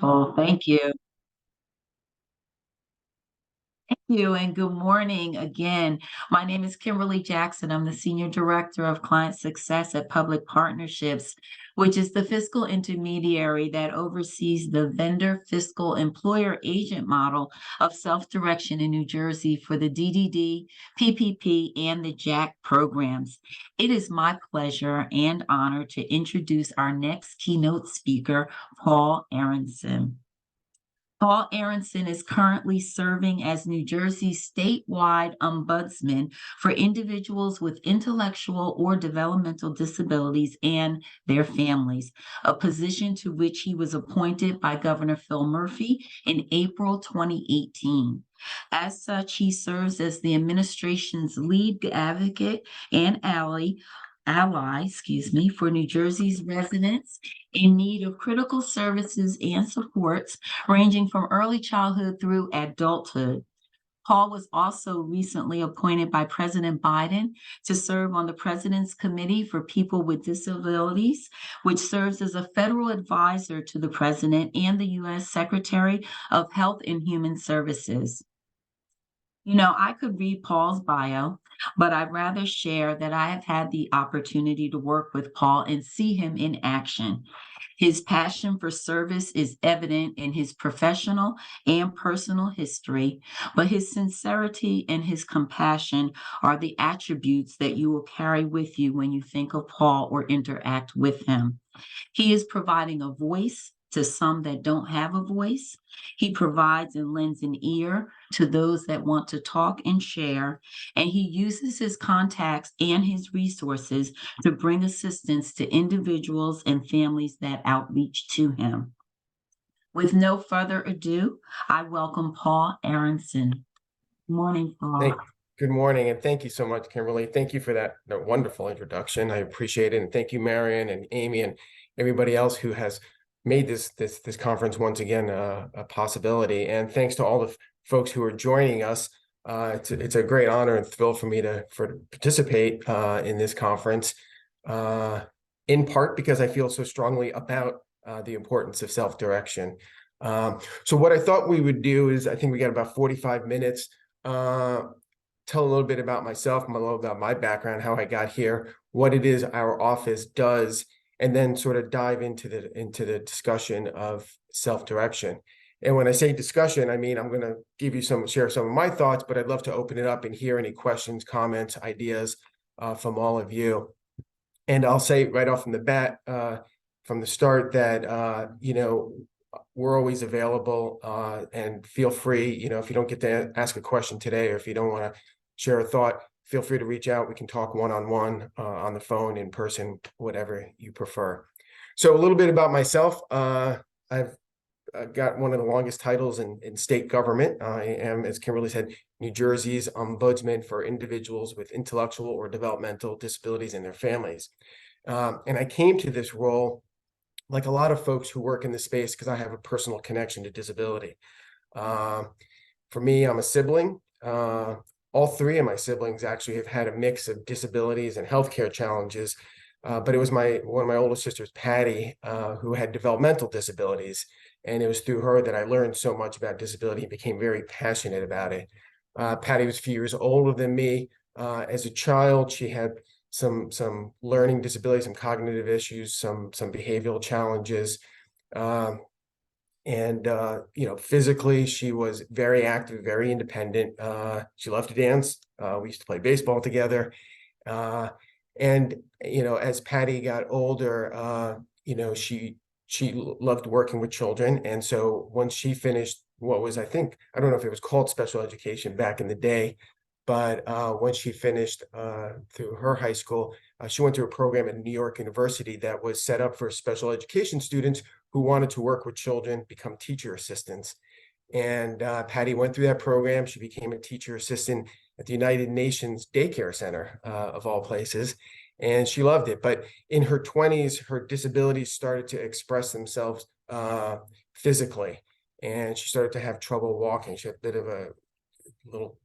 Wonderful. Thank you. Thank you, and good morning again. My name is Kimberly Jackson. I'm the Senior Director of Client Success at Public Partnerships, which is the fiscal intermediary that oversees the vendor fiscal employer agent model of self-direction in New Jersey for the DDD, PPP, and the JACK programs. It is my pleasure and honor to introduce our next keynote speaker, Paul Aronsohn. Paul Aronsohn is currently serving as New Jersey's statewide ombudsman for individuals with intellectual or developmental disabilities and their families, a position to which he was appointed by Governor Phil Murphy in April 2018. As such, he serves as the administration's lead advocate and ally, for New Jersey's residents in need of critical services and supports ranging from early childhood through adulthood. Paul was also recently appointed by President Biden to serve on the President's Committee for People with Disabilities, which serves as a federal advisor to the President and the U.S. Secretary of Health and Human Services. I could read Paul's bio, but I'd rather share that I have had the opportunity to work with Paul and see him in action. His passion for service is evident in his professional and personal history, but his sincerity and his compassion are the attributes that you will carry with you when you think of Paul or interact with him. He is providing a voice to some that don't have a voice. He provides and lends an ear to those that want to talk and share, and he uses his contacts and his resources to bring assistance to individuals and families that outreach to him. With no further ado, I welcome Paul Aronsohn. Good morning, Paul. Good morning, and thank you so much, Kimberly. Thank you for that wonderful introduction. I appreciate it, and thank you, Marion and Amy and everybody else who has made this conference once again a possibility. And thanks to all the folks who are joining us. It's a great honor and thrill for me to participate in this conference, in part because I feel so strongly about the importance of self-direction. So what I thought we would do is, I think we got about 45 minutes, tell a little bit about myself, a little about my background, how I got here, what it is our office does, and then sort of dive into the discussion of self-direction. And when I say discussion, I mean, I'm going to share some of my thoughts, but I'd love to open it up and hear any questions, comments, ideas from all of you. And I'll say right off from the bat, from the start, that we're always available, and feel free, if you don't get to ask a question today, or if you don't want to share a thought, feel free to reach out. We can talk one-on-one, on the phone, in person, whatever you prefer. So a little bit about myself. I've got one of the longest titles in state government. I am, as Kimberly said, New Jersey's Ombudsman for individuals with intellectual or developmental disabilities and their families. And I came to this role, like a lot of folks who work in this space, because I have a personal connection to disability. For me, I'm a sibling. All three of my siblings actually have had a mix of disabilities and healthcare challenges, but it was one of my older sisters, Patty, who had developmental disabilities, and it was through her that I learned so much about disability and became very passionate about it. Patty was a few years older than me. As a child, she had some learning disabilities, some cognitive issues, some behavioral challenges. Physically, she was very active, very independent. She loved to dance. We used to play baseball together. As Patty got older, she loved working with children. And so once she finished what was, I don't know if it was called special education back in the day, but when she finished through her high school, she went to a program at New York University that was set up for special education students who wanted to work with children, become teacher assistants. And Patty went through that program. She became a teacher assistant at the United Nations Daycare Center, of all places. And she loved it. But in her 20s, her disabilities started to express themselves physically. And she started to have trouble walking. She had a bit of a little,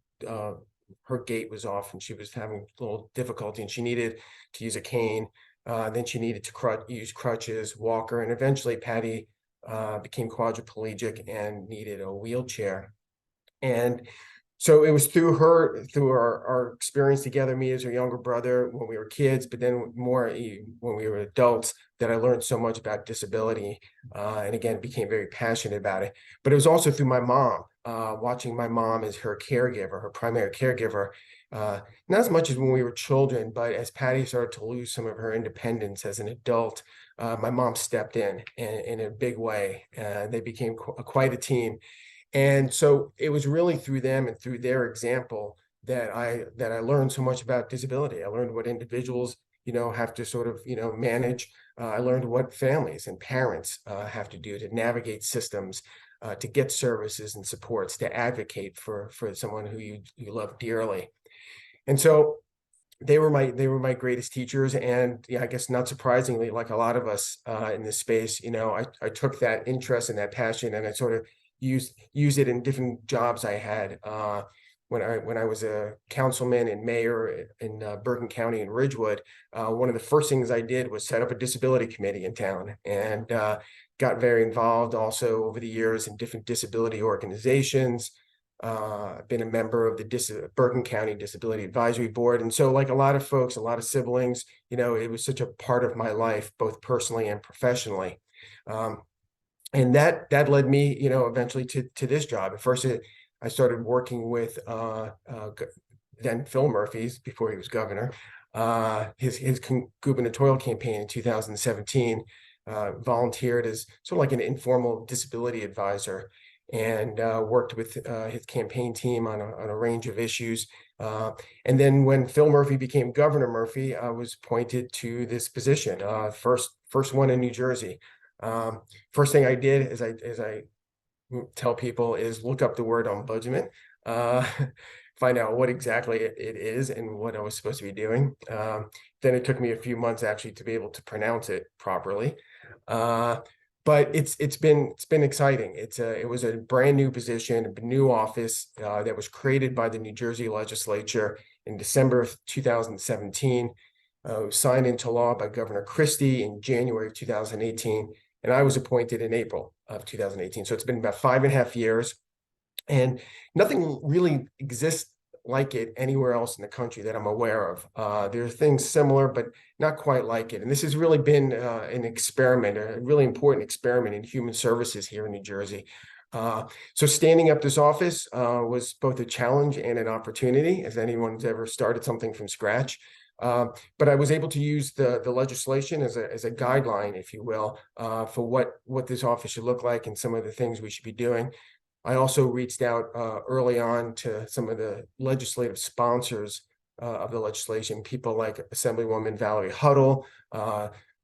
her gait was off, and she was having a little difficulty, and she needed to use a cane. Then she needed to use crutches, walker, and eventually Patty became quadriplegic and needed a wheelchair. And so it was through our experience together, me as her younger brother when we were kids, but then more when we were adults, that I learned so much about disability, and again, became very passionate about it. But it was also through my mom, watching my mom as her caregiver, her primary caregiver, not as much as when we were children, but as Patty started to lose some of her independence as an adult, my mom stepped in a big way. They became quite a team. And so it was really through them and through their example that I learned so much about disability. I learned what individuals, have to sort of, manage. I learned what families and parents have to do to navigate systems, to get services and supports, to advocate for someone who you love dearly. And so they were my greatest teachers. And yeah, I guess not surprisingly, like a lot of us in this space, I took that interest and that passion, and I sort of use it in different jobs I had. When I was a councilman and mayor in Bergen County and Ridgewood, one of the first things I did was set up a disability committee in town, and got very involved also over the years in different disability organizations. I've been a member of the Bergen County Disability Advisory Board. And so like a lot of folks, a lot of siblings, it was such a part of my life, both personally and professionally. And that led me, eventually to this job. At first, I started working with then Phil Murphy's, before he was governor, his gubernatorial campaign in 2017, volunteered as sort of like an informal disability advisor, and worked with his campaign team on a range of issues. And then when Phil Murphy became Governor Murphy, I was appointed to this position, first one in New Jersey. First thing I did, as I tell people, is look up the word ombudsman, find out what exactly it is and what I was supposed to be doing. Then it took me a few months actually to be able to pronounce it properly. But it's been exciting. It was a brand new position, a new office that was created by the New Jersey legislature in December of 2017. Signed into law by Governor Christie in January of 2018, and I was appointed in April of 2018. So it's been about 5.5 years, and nothing really exists like it anywhere else in the country that I'm aware of. There are things similar, but not quite like it. And this has really been an experiment, a really important experiment in human services here in New Jersey. So standing up this office was both a challenge and an opportunity, as anyone's ever started something from scratch. But I was able to use the legislation as a guideline, if you will, for what this office should look like and some of the things we should be doing. I also reached out early on to some of the legislative sponsors of the legislation, people like Assemblywoman Valerie Huddle,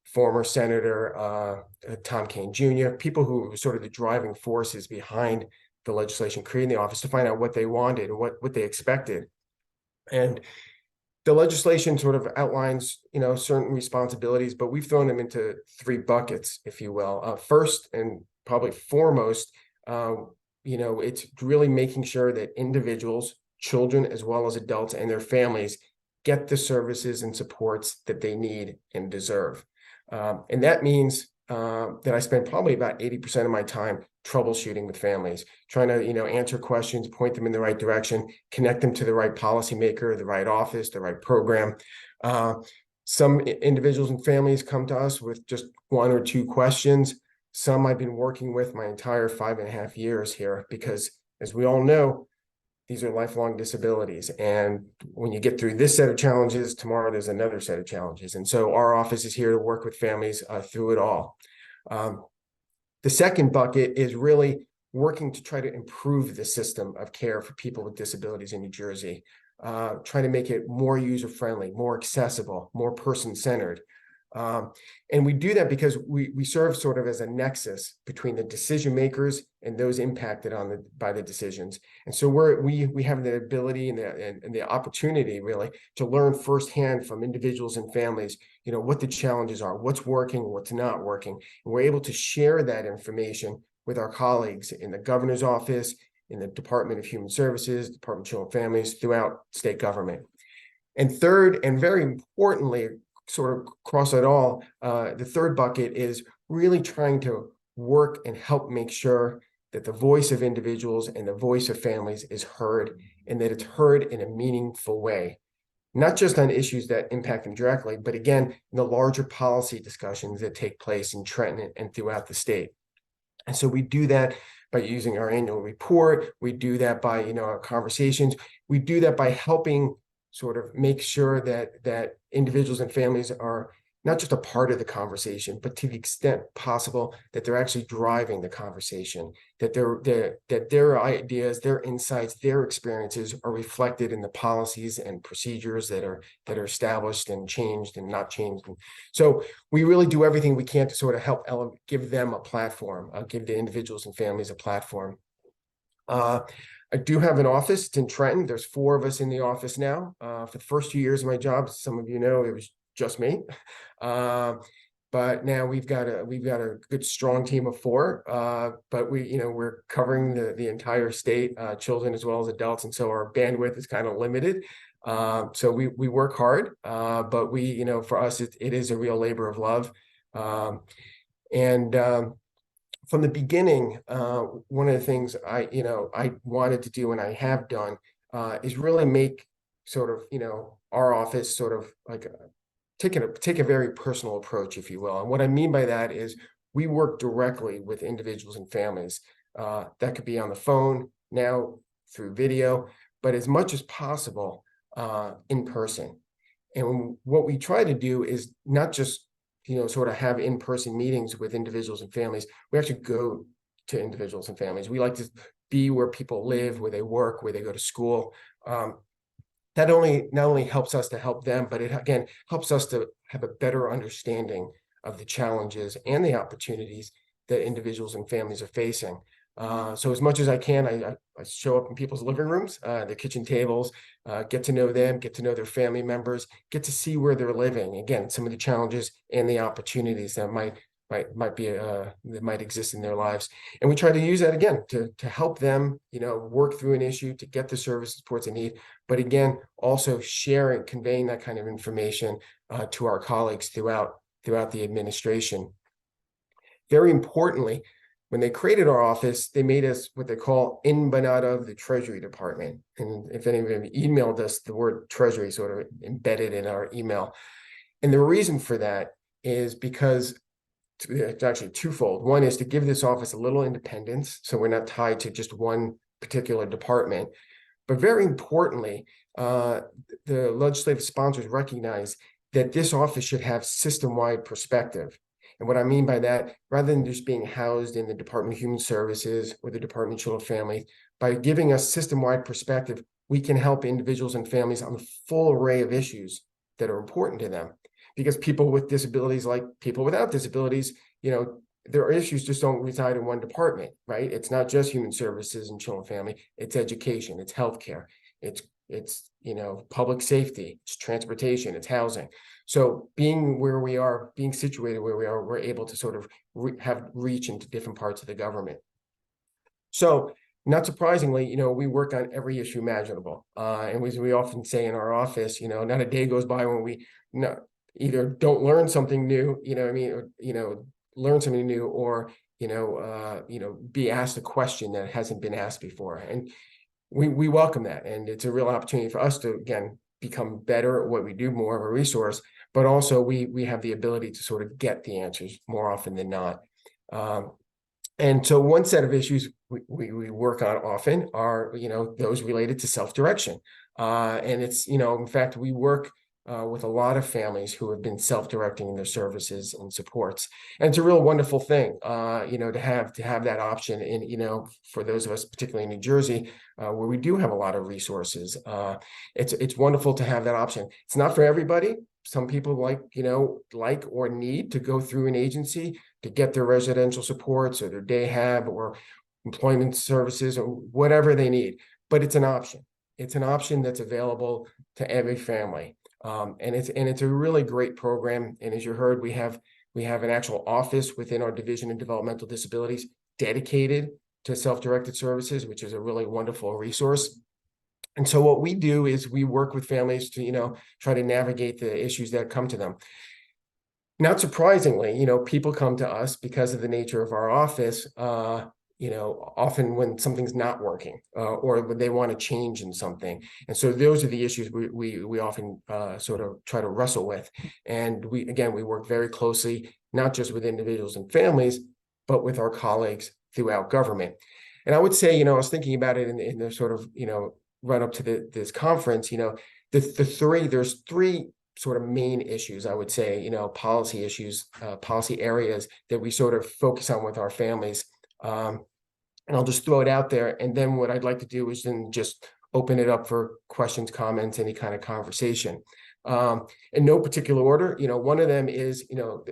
former Senator Tom Kane Jr., people who were sort of the driving forces behind the legislation, creating the office, to find out what they wanted and what they expected. And the legislation sort of outlines, certain responsibilities, but we've thrown them into 3 buckets, if you will. First, and probably foremost, it's really making sure that individuals, children, as well as adults and their families, get the services and supports that they need and deserve. And that means that I spend probably about 80% of my time troubleshooting with families, trying to, answer questions, point them in the right direction, connect them to the right policymaker, the right office, the right program. Some individuals and families come to us with just 1 or 2 questions. Some I've been working with my entire 5.5 years here, because as we all know, these are lifelong disabilities. And when you get through this set of challenges, tomorrow there's another set of challenges. And so our office is here to work with families through it all. The second bucket is really working to try to improve the system of care for people with disabilities in New Jersey, trying to make it more user-friendly, more accessible, more person-centered. And we do that because we serve sort of as a nexus between the decision makers and those impacted by the decisions. And so we have the ability and the opportunity really to learn firsthand from individuals and families, what the challenges are, what's working, what's not working. And we're able to share that information with our colleagues in the governor's office, in the Department of Human Services, Department of Children and Families, throughout state government. And third, and very importantly, sort of across it all, the third bucket is really trying to work and help make sure that the voice of individuals and the voice of families is heard, and that it's heard in a meaningful way, not just on issues that impact them directly, but again, in the larger policy discussions that take place in Trenton and throughout the state. And so we do that by using our annual report. We do that by, our conversations. We do that by helping sort of make sure that individuals and families are not just a part of the conversation, but to the extent possible that they're actually driving the conversation, that their ideas, their insights, their experiences are reflected in the policies and procedures that are established and changed and not changed. And so we really do everything we can to sort of help give them a platform, give the individuals and families a platform. I do have an office. It's in Trenton. There's 4 of us in the office now. For the first 2 years of my job, some of you know, it was just me. But now we've got a good strong team of 4. But we're covering the entire state, children as well as adults, and so our bandwidth is kind of limited. So we work hard, but for us it is a real labor of love. From the beginning, one of the things I wanted to do and I have done is really make sort of our office sort of like take a very personal approach, if you will. And what I mean by that is we work directly with individuals and families. That could be on the phone, now through video, but as much as possible in person. And what we try to do is not just sort of have in-person meetings with individuals and families. We actually go to individuals and families. We like to be where people live, where they work, where they go to school. That not only helps us to help them, but it again helps us to have a better understanding of the challenges and the opportunities that individuals and families are facing. So as much as I can, I show up in people's living rooms, their kitchen tables, get to know them, get to know their family members, get to see where they're living. Again, some of the challenges and the opportunities that might exist in their lives. And we try to use that again to help them, work through an issue, to get the service supports they need. But again, also conveying that kind of information to our colleagues throughout the administration. Very importantly, when they created our office, they made us what they call in but not of the Treasury Department. And if anyone emailed us, the word Treasury sort of embedded in our email. And the reason for that is because it's actually twofold. One is to give this office a little independence, so we're not tied to just one particular department. But very importantly, the legislative sponsors recognize that this office should have system-wide perspective. And what I mean by that, rather than just being housed in the Department of Human Services or the Department of Children and Family, by giving us system-wide perspective, we can help individuals and families on the full array of issues that are important to them. Because people with disabilities, like people without disabilities, their issues just don't reside in one department, right? It's not just Human Services and Children and Family, it's education, it's healthcare, it's public safety, it's transportation, it's housing. So being where we are, being situated where we are, we're able to sort of have reach into different parts of the government. So not surprisingly, we work on every issue imaginable. And we often say in our office, not a day goes by when we either don't learn something new, or, learn something new, or, be asked a question that hasn't been asked before. And we welcome that. And it's a real opportunity for us to, again, become better at what we do, more of a resource, but also we have the ability to sort of get the answers more often than not. And so one set of issues we work on often are, those related to self-direction. And it's, in fact, we work with a lot of families who have been self-directing in their services and supports. And it's a real wonderful thing, to have that option in, for those of us, particularly in New Jersey, where we do have a lot of resources. It's wonderful to have that option. It's not for everybody. Some people like or need to go through an agency to get their residential supports or their day hab or employment services or whatever they need, but it's an option. It's an option that's available to every family. And it's a really great program. And as you heard, we have an actual office within our Division of Developmental Disabilities dedicated to self-directed services, which is a really wonderful resource. And so what we do is we work with families to, try to navigate the issues that come to them. Not surprisingly, people come to us because of the nature of our office, often when something's not working, or when they want to change in something. And so those are the issues we often sort of try to wrestle with. And we work very closely, not just with individuals and families, but with our colleagues throughout government. And I would say, I was thinking about it in the sort of, run up to this conference, there's three sort of main issues, I would say, policy issues, policy areas that we sort of focus on with our families. And I'll just throw it out there. And then what I'd like to do is then just open it up for questions, comments, any kind of conversation. In no particular order, one of them is,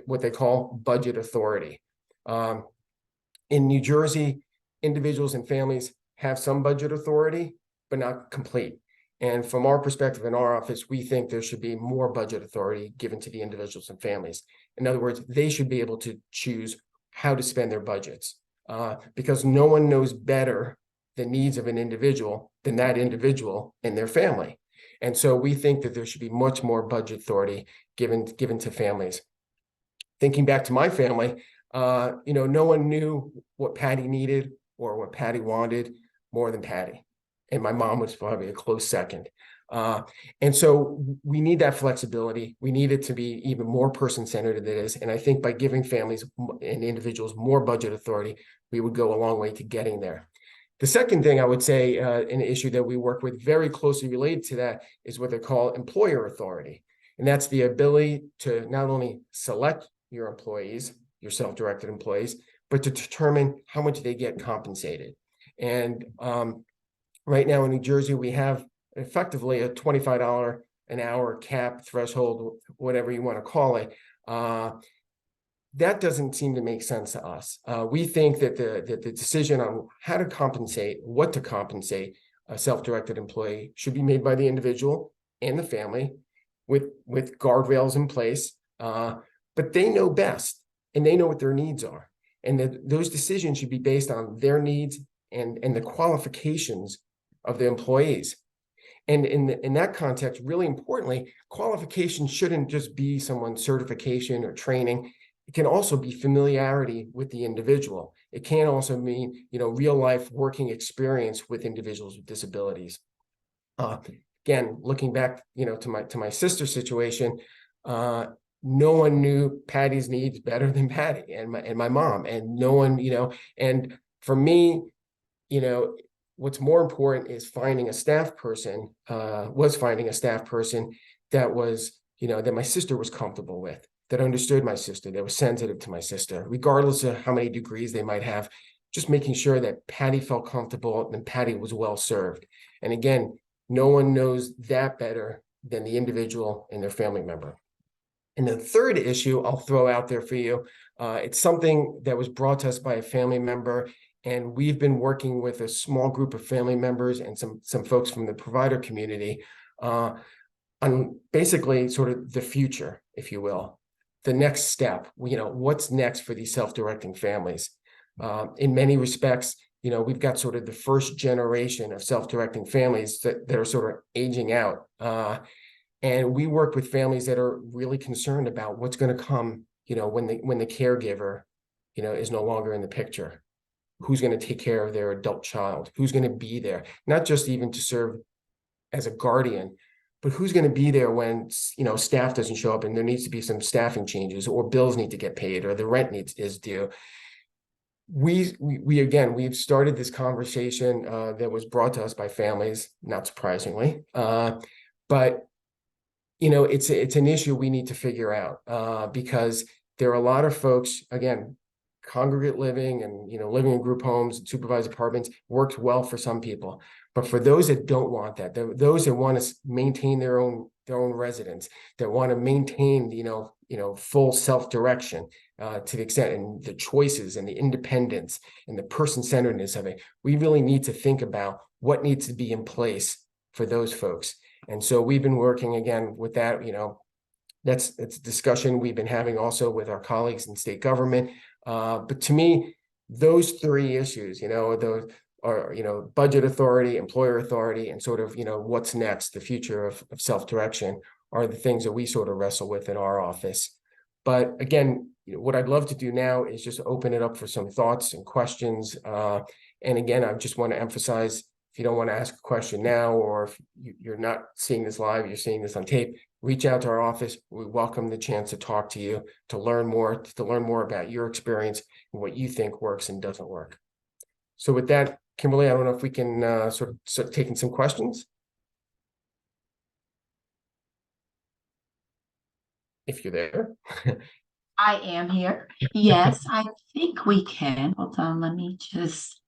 what they call budget authority. In New Jersey, individuals and families have some budget authority, but not complete. And from our perspective in our office, we think there should be more budget authority given to the individuals and families. In other words, they should be able to choose how to spend their budgets, because no one knows better the needs of an individual than that individual and their family. And so we think that there should be much more budget authority given to families. Thinking back to my family, no one knew what Patty needed or what Patty wanted more than Patty. And my mom was probably a close second. And so we need that flexibility. We need it to be even more person-centered than it is. And I think by giving families and individuals more budget authority, we would go a long way to getting there. The second thing I would say, an issue that we work with very closely related to that, is what they call employer authority. And that's the ability to not only select your employees, your self-directed employees, but to determine how much they get compensated. And right now in New Jersey, we have effectively a $25 an hour cap threshold, whatever you want to call it. That doesn't seem to make sense to us. We think that the decision on how to compensate, what to compensate a self-directed employee should be made by the individual and the family with guardrails in place. But they know best, and they know what their needs are. And that those decisions should be based on their needs and the qualifications of the employees. And in that context, really importantly, qualifications shouldn't just be someone's certification or training. It can also be familiarity with the individual. It can also mean, real life working experience with individuals with disabilities. Again, looking back, to my sister's situation, no one knew Patty's needs better than Patty and my mom, and no one, and for me, what's more important is finding a staff person, that was, that my sister was comfortable with, that understood my sister, that was sensitive to my sister, regardless of how many degrees they might have, just making sure that Patty felt comfortable and Patty was well served. And again, no one knows that better than the individual and their family member. And the third issue I'll throw out there for you, it's something that was brought to us by a family member, and we've been working with a small group of family members and some folks from the provider community on basically sort of the future, if you will, the next step, what's next for these self-directing families. In many respects, we've got sort of the first generation of self-directing families that are sort of aging out. And we work with families that are really concerned about what's going to come, when the caregiver, is no longer in the picture. Who's going to take care of their adult child? Who's going to be there? Not just even to serve as a guardian, but who's going to be there when, staff doesn't show up and there needs to be some staffing changes, or bills need to get paid, or the rent is due. We've started this conversation that was brought to us by families, not surprisingly, but it's an issue we need to figure out, because there are a lot of folks, again, congregate living and living in group homes and supervised apartments works well for some people, but for those that don't want that, those that want to maintain their own residence, that want to maintain full self-direction to the extent, and the choices and the independence and the person-centeredness of it, we really need to think about what needs to be to for those folks. And so we've been working again with that. That's a discussion we've been having also with our colleagues in state government. But to me, those three issues, those are, budget authority, employer authority, and sort of, what's next, the future of self-direction, are the things that we sort of wrestle with in our office. But again, what I'd love to do now is just open it up for some thoughts and questions. And again, I just want to emphasize, if you don't want to ask a question now, or if you're not seeing this live, you're seeing this on tape, reach out to our office. We welcome the chance to talk to you, to learn more about your experience and what you think works and doesn't work. So with that, Kimberly, I don't know if we can sort of start taking some questions. If you're there. I am here. Yes, I think we can. Hold on, let me just,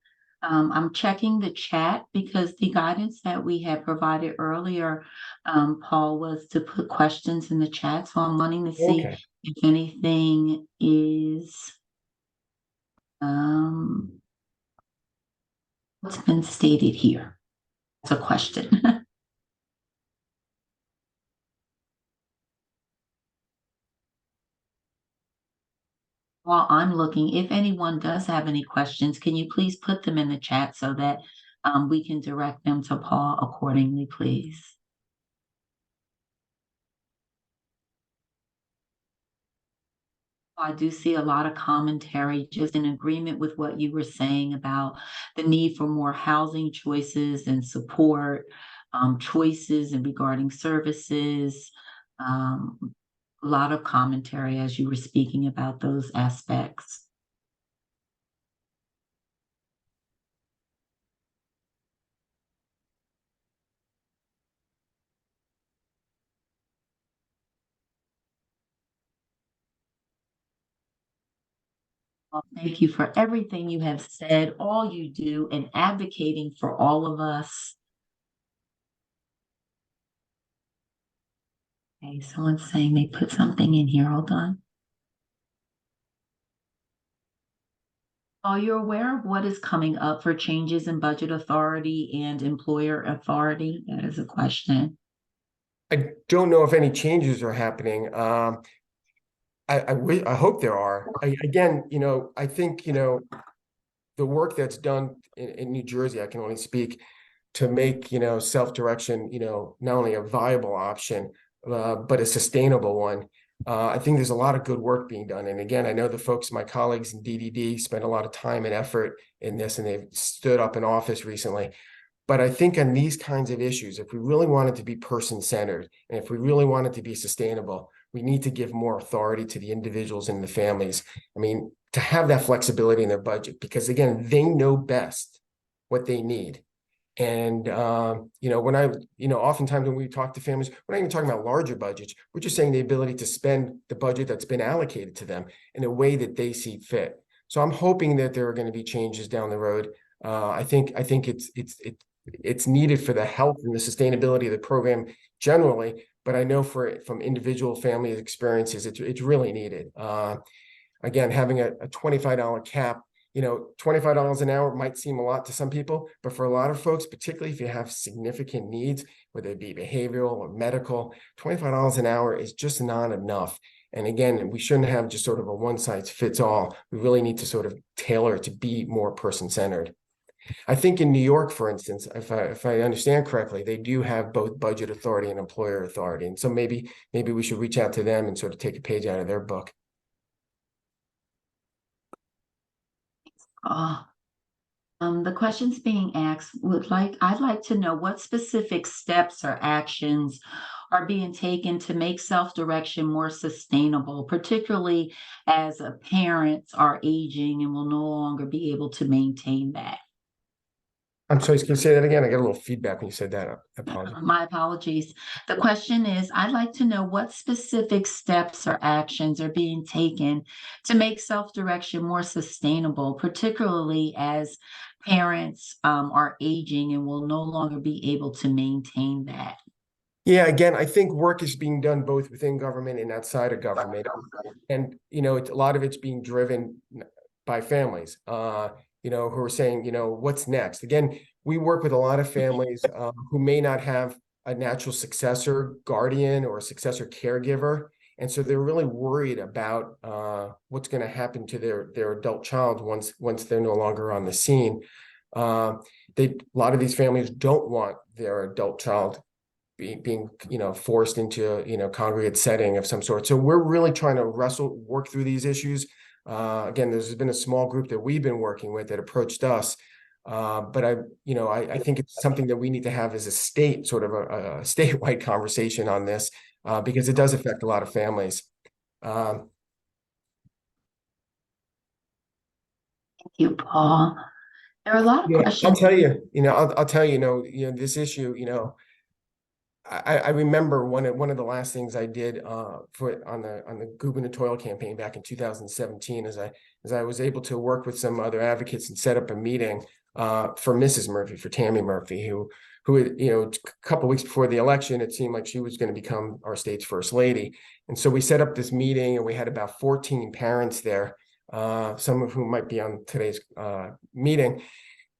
I'm checking the chat because the guidance that we had provided earlier, Paul, was to put questions in the chat. So I'm wanting to see Okay. if anything is, what's been stated here. It's a question. While I'm looking, if anyone does have any questions, can you please put them in the chat so that we can direct them to Paul accordingly, please? I do see a lot of commentary just in agreement with what you were saying about the need for more housing choices and support, choices and regarding services. A lot of commentary as you were speaking about those aspects. Well, thank you for everything you have said, all you do, and advocating for all of us. Okay, someone's saying they put something in here. Hold on. Are you aware of what is coming up for changes in budget authority and employer authority? That is a question. I don't know if any changes are happening. I hope there are. Again, I think, the work that's done in New Jersey, I can only speak to make, self-direction, not only a viable option, but a sustainable one. I think there's a lot of good work being done. And again, I know the folks, my colleagues in DDD, spend a lot of time and effort in this, and they've stood up in office recently. But I think on these kinds of issues, if we really want it to be person-centered, and if we really want it to be sustainable, we need to give more authority to the individuals and the families. I mean, to have that flexibility in their budget, because again, they know best what they need. And, oftentimes when we talk to families, we're not even talking about larger budgets. We're just saying the ability to spend the budget that's been allocated to them in a way that they see fit. So I'm hoping that there are going to be changes down the road. I think it's needed for the health and the sustainability of the program generally, but I know from individual family experiences, it's really needed. Again, having a $25 cap, $25 an hour might seem a lot to some people, but for a lot of folks, particularly if you have significant needs, whether it be behavioral or medical, $25 an hour is just not enough. And again, we shouldn't have just sort of a one size fits all. We really need to sort of tailor it to be more person-centered. I think in New York, for instance, if I understand correctly, they do have both budget authority and employer authority. And so maybe we should reach out to them and sort of take a page out of their book. The questions being asked I'd like to know what specific steps or actions are being taken to make self-direction more sustainable, particularly as parents are aging and will no longer be able to maintain that. I'm sorry, can you say that again? I got a little feedback when you said that. I apologize. My apologies. The question is, I'd like to know what specific steps or actions are being taken to make self-direction more sustainable, particularly as parents are aging and will no longer be able to maintain that. Yeah, again, I think work is being done both within government and outside of government. And, a lot of it's being driven by families, who are saying, what's next? Again, we work with a lot of families who may not have a natural successor guardian or a successor caregiver. And so they're really worried about what's going to happen to their adult child once they're no longer on the scene. A lot of these families don't want their adult child being forced into congregate setting of some sort. So we're really trying to work through these issues. Again, there's been a small group that we've been working with that approached us, but I think it's something that we need to have as a state, sort of a statewide conversation on this, because it does affect a lot of families. Thank you, Paul. There are a lot of Yeah, I'll questions. tell you, I'll tell you, this issue, I remember one of the last things I did on the gubernatorial campaign back in 2017, as I was able to work with some other advocates and set up a meeting for Mrs. Murphy, for Tammy Murphy, who a couple of weeks before the election, it seemed like she was going to become our state's first lady. And so we set up this meeting, and we had about 14 parents there, some of whom might be on today's meeting.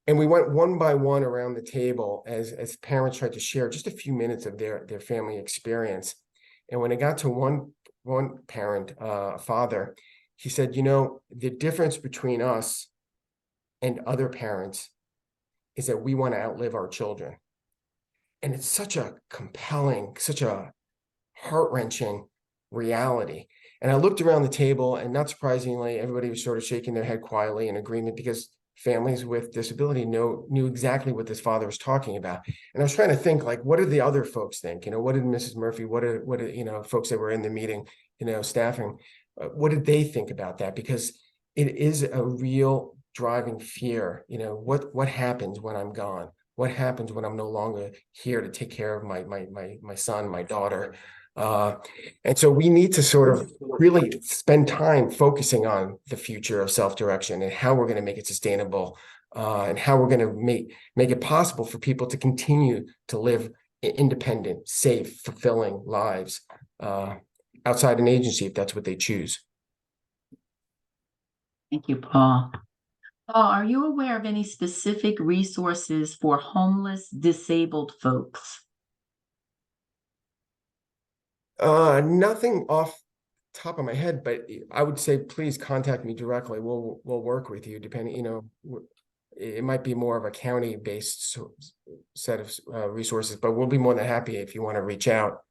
And we went one by one around the table as parents tried to share just a few minutes of their family experience. And when it got to one parent, father, he said, the difference between us and other parents is that we want to outlive our children. And it's such a compelling, such a heart-wrenching reality. And I looked around the table, and not surprisingly, everybody was sort of shaking their head quietly in agreement, because families with disability knew exactly what this father was talking about. And I was trying to think, like, what did the other folks think? What did Mrs. Murphy, what did folks that were in the meeting, staffing, what did they think about that? Because it is a real driving fear. What happens when I'm gone? What happens when I'm no longer here to take care of my son, my daughter? And so we need to sort of really spend time focusing on the future of self-direction and how we're going to make it sustainable, and how we're going to make it possible for people to continue to live independent, safe, fulfilling lives outside an agency, if that's what they choose. Thank you, Paul. Paul, are you aware of any specific resources for homeless, disabled folks? Nothing off top of my head, but I would say please contact me directly. We'll work with you, depending, it might be more of a county-based set of resources, but we'll be more than happy if you want to reach out.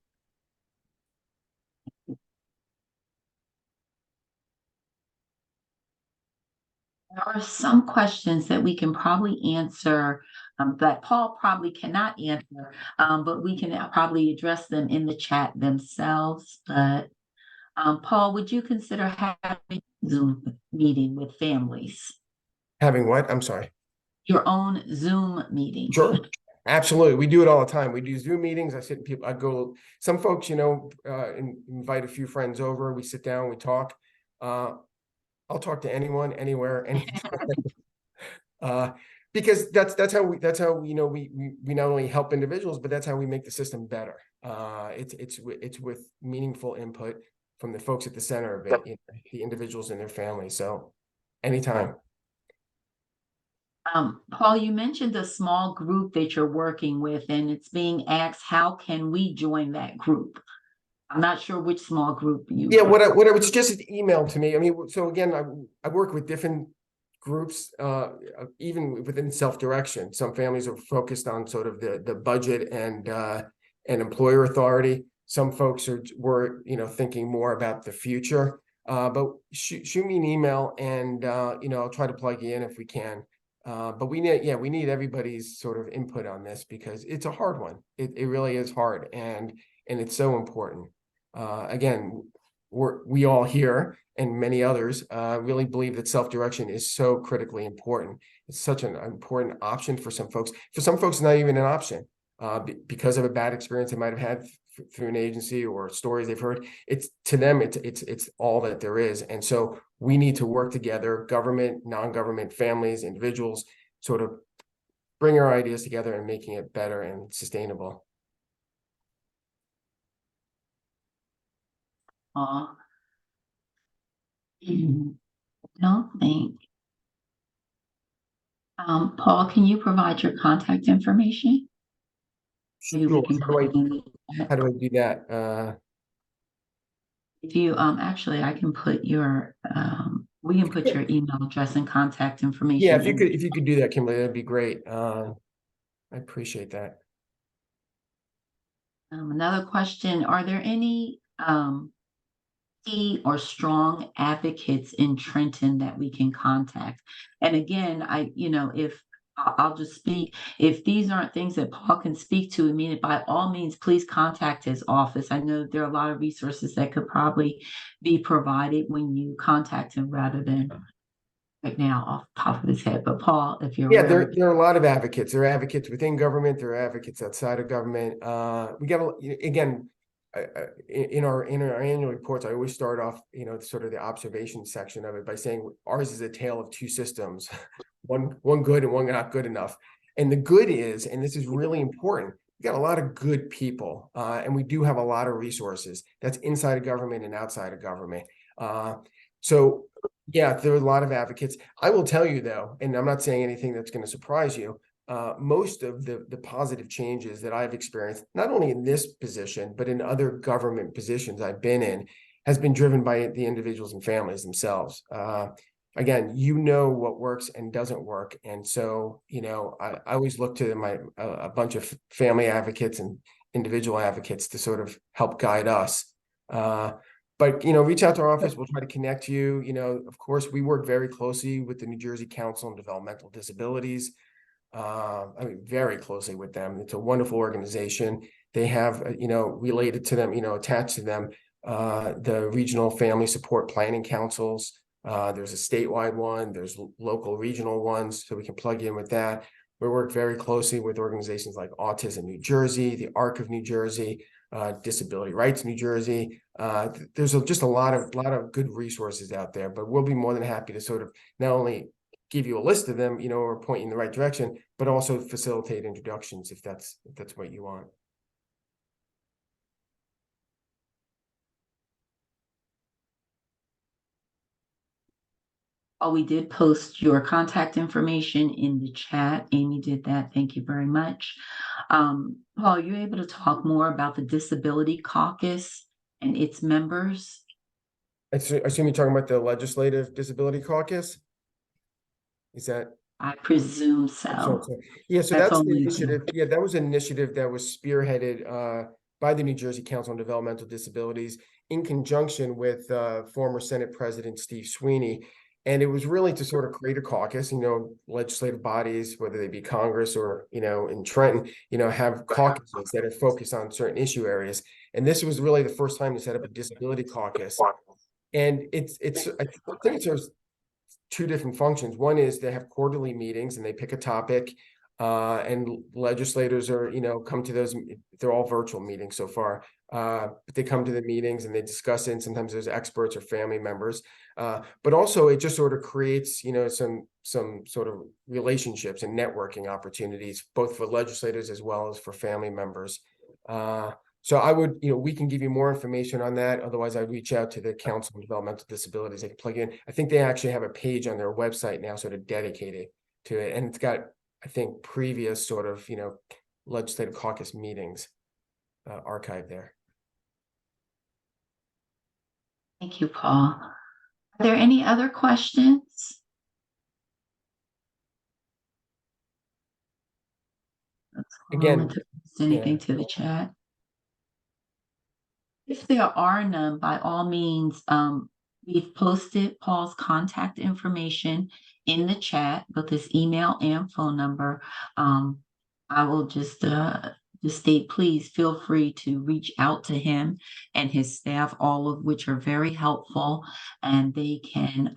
There are some questions that we can probably answer, that Paul probably cannot answer, but we can probably address them in the chat themselves. But Paul, would you consider having a Zoom meeting with families? Having what? I'm sorry. Your own Zoom meeting. Sure. Absolutely. We do it all the time. We do Zoom meetings. Some folks, invite a few friends over. We sit down, we talk. I'll talk to anyone, anywhere, anytime. Because that's how we not only help individuals, but that's how we make the system better. It's with meaningful input from the folks at the center of it, the individuals and their families. So anytime. Paul, you mentioned a small group that you're working with, and it's being asked, how can we join that group? I'm not sure which small group you. Yeah, what I would suggest is email to me. I mean, so again, I work with different groups, even within self-direction. Some families are focused on sort of the budget and employer authority. Some folks were thinking more about the future. But shoot me an email, and I'll try to plug you in if we can. But we need everybody's sort of input on this, because it's a hard one. It really is hard, and it's so important. Again, we all here, and many others really believe that self-direction is so critically important. It's such an important option for some folks. For some folks, not even an option, because of a bad experience they might have had through an agency or stories they've heard. It's to them, it's all that there is. And so we need to work together, government, non-government, families, individuals, sort of bring our ideas together and making it better and sustainable. No, thank. Paul, can you provide your contact information? Sure. How do I do that? If you actually, I can put your we can put your email address and contact information. Yeah, if you could do that, Kimberly, that'd be great. I appreciate that. Another question, are there any key or strong advocates in Trenton that we can contact? And again, if I'll just speak, if these aren't things that Paul can speak to, I mean, by all means, please contact his office. I know there are a lot of resources that could probably be provided when you contact him rather than right now off the top of his head. But Paul, if you're Yeah, ready. there are a lot of advocates. There are advocates within government. There are advocates outside of government. We got again in our annual reports. I always start off, sort of the observation section of it by saying ours is a tale of two systems, one good and one not good enough. And the good is, and this is really important, we got a lot of good people, and we do have a lot of resources. That's inside of government and outside of government. So yeah, there are a lot of advocates. I will tell you though, and I'm not saying anything that's going to surprise you, most of the positive changes that I've experienced, not only in this position, but in other government positions I've been in, has been driven by the individuals and families themselves. Again, what works and doesn't work. And so, I always look to a bunch of family advocates and individual advocates to sort of help guide us. But, reach out to our office. We'll try to connect you. Of course, we work very closely with the New Jersey Council on Developmental Disabilities. Very closely with them. It's a wonderful organization. They have, related to them, attached to them, the regional family support planning councils. There's a statewide one. There's local regional ones, so we can plug in with that. We work very closely with organizations like Autism New Jersey, the ARC of New Jersey, Disability Rights New Jersey. There's just a lot of good resources out there, but we'll be more than happy to sort of not only give you a list of them, or point you in the right direction, but also facilitate introductions if that's what you want. Oh, we did post your contact information in the chat. Amy did that. Thank you very much. Paul, are you able to talk more about the Disability Caucus and its members? I assume you're talking about the Legislative Disability Caucus? Is that? I presume So, so. yeah, so That's that's the only initiative. Yeah, that was an initiative that was spearheaded by the New Jersey Council on Developmental Disabilities in conjunction with former Senate President Steve Sweeney. And it was really to sort of create a caucus, legislative bodies, whether they be Congress or, in Trenton, have caucuses that are focused on certain issue areas. And this was really the first time to set up a disability caucus. And I think it serves two different functions. One is they have quarterly meetings and they pick a topic, and legislators are, come to those. They're all virtual meetings so far, but they come to the meetings and they discuss it. And sometimes there's experts or family members, but also it just sort of creates, some sort of relationships and networking opportunities, both for legislators as well as for family members. So I would, we can give you more information on that. Otherwise, I'd reach out to the Council on Developmental Disabilities. They can plug in. I think they actually have a page on their website now sort of dedicated to it. And it's got, I think, previous sort of, legislative caucus meetings archived there. Thank you, Paul. Are there any other questions? Again, anything to the chat? If there are none, by all means, we've posted Paul's contact information in the chat, both his email and phone number. I will just state, please feel free to reach out to him and his staff, all of which are very helpful, and they can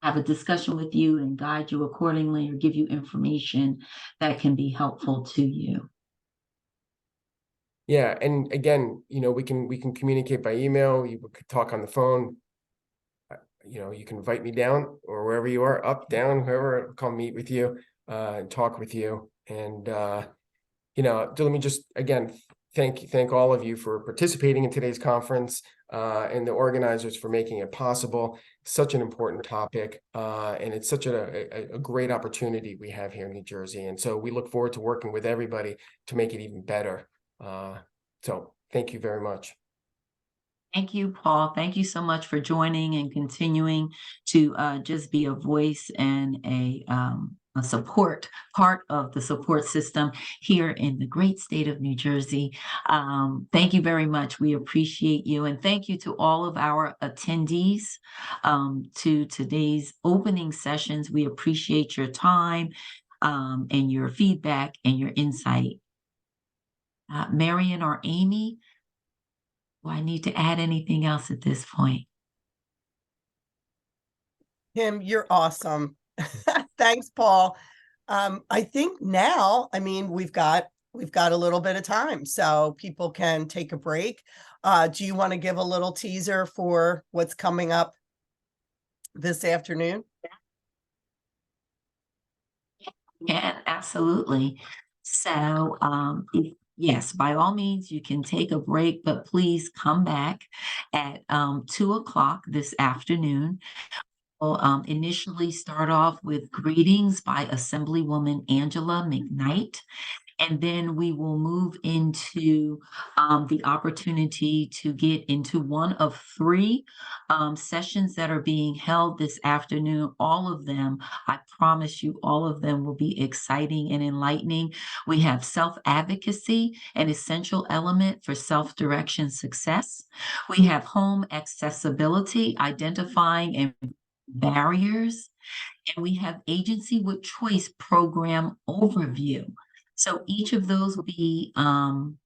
have a discussion with you and guide you accordingly or give you information that can be helpful to you. Yeah, and again, we can communicate by email. You could talk on the phone. You can invite me down or wherever you are, up, down, whoever, I'll come meet with you and talk with you. And let me just again thank all of you for participating in today's conference, and the organizers for making it possible. Such an important topic, and it's such a great opportunity we have here in New Jersey. And so we look forward to working with everybody to make it even better. So thank you very much. Thank you, Paul. Thank you so much for joining and continuing to just be a voice and a support, part of the support system here in the great state of New Jersey. Thank you very much. We appreciate you. And thank you to all of our attendees to today's opening sessions. We appreciate your time and your feedback and your insight. Marion or Amy, do I need to add anything else at this point? Kim, you're awesome. Thanks, Paul. I think now, I mean, we've got a little bit of time, so people can take a break. Do you want to give a little teaser for what's coming up this afternoon? Yeah, absolutely. So, yes, by all means, you can take a break, but please come back at 2 o'clock this afternoon. We'll initially start off with greetings by Assemblywoman Angela McKnight. And then we will move into the opportunity to get into one of 3 sessions that are being held this afternoon. All of them, I promise you, all of them will be exciting and enlightening. We have self-advocacy, an essential element for self-direction success. We have home accessibility, identifying and barriers. And we have agency with choice program overview. So each of those will be going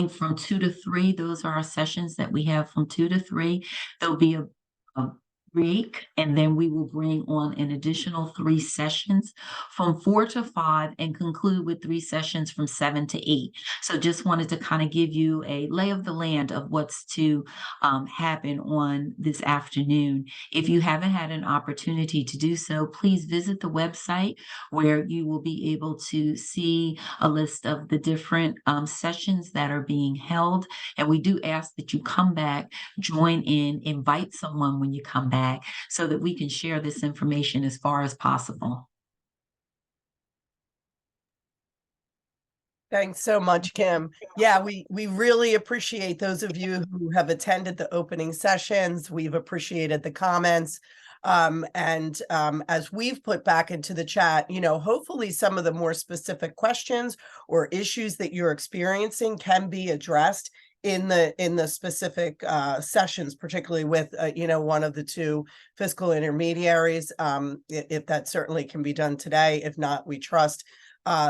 from 2 to 3. Those are our sessions that we have from 2 to 3. There'll be a break, and then we will bring on an additional 3 sessions from 4 to 5 and conclude with 3 sessions from 7 to 8. So just wanted to kind of give you a lay of the land of what's to happen on this afternoon. If you haven't had an opportunity to do so, please visit the website where you will be able to see a list of the different sessions that are being held. And we do ask that you come back, join in, invite someone when you come back, so that we can share this information as far as possible. Thanks so much, Kim. Yeah, we really appreciate those of you who have attended the opening sessions. We've appreciated the comments. As we've put back into the chat, you know, hopefully some of the more specific questions or issues that you're experiencing can be addressed in the specific sessions, particularly with you know, one of the 2 fiscal intermediaries. If that certainly can be done today. If not, we trust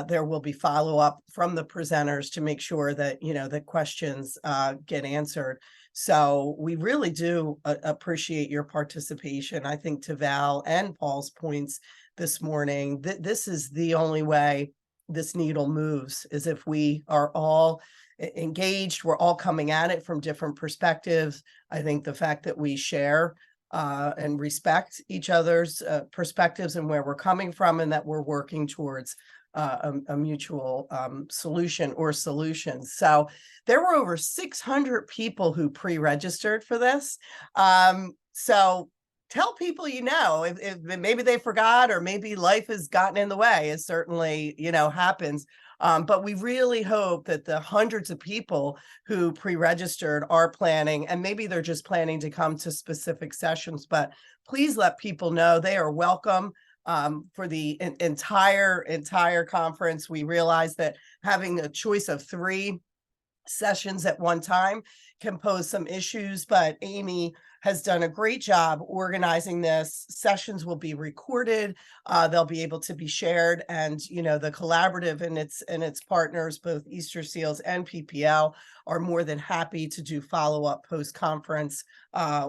there will be follow-up from the presenters to make sure that, you know, the questions get answered. So we really do appreciate your participation. I think to Val and Paul's points this morning, this is the only way this needle moves, is if we are all engaged. We're all coming at it from different perspectives. I think the fact that we share and respect each other's perspectives and where we're coming from, and that we're working towards a mutual solution or solutions. So there were over 600 people who pre-registered for this. So tell people, you know, if maybe they forgot, or maybe life has gotten in the way. It certainly, you know, happens. But we really hope that the hundreds of people who pre-registered are planning, and maybe they're just planning to come to specific sessions, but please let people know they are welcome for the entire conference. We realize that having a choice of 3 sessions at one time can pose some issues, but Amy has done a great job organizing this. Sessions will be recorded. They'll be able to be shared, and you know, the collaborative and its partners, both Easter Seals and PPL, are more than happy to do follow-up post-conference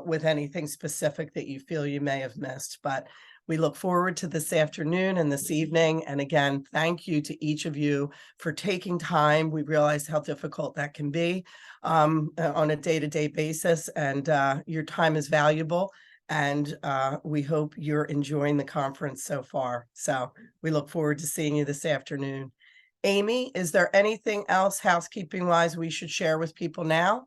with anything specific that you feel you may have missed. But we look forward to this afternoon and this evening. And again, thank you to each of you for taking time. We realize how difficult that can be on a day-to-day basis, and your time is valuable. And we hope you're enjoying the conference so far. So we look forward to seeing you this afternoon. Amy, is there anything else housekeeping-wise we should share with people now?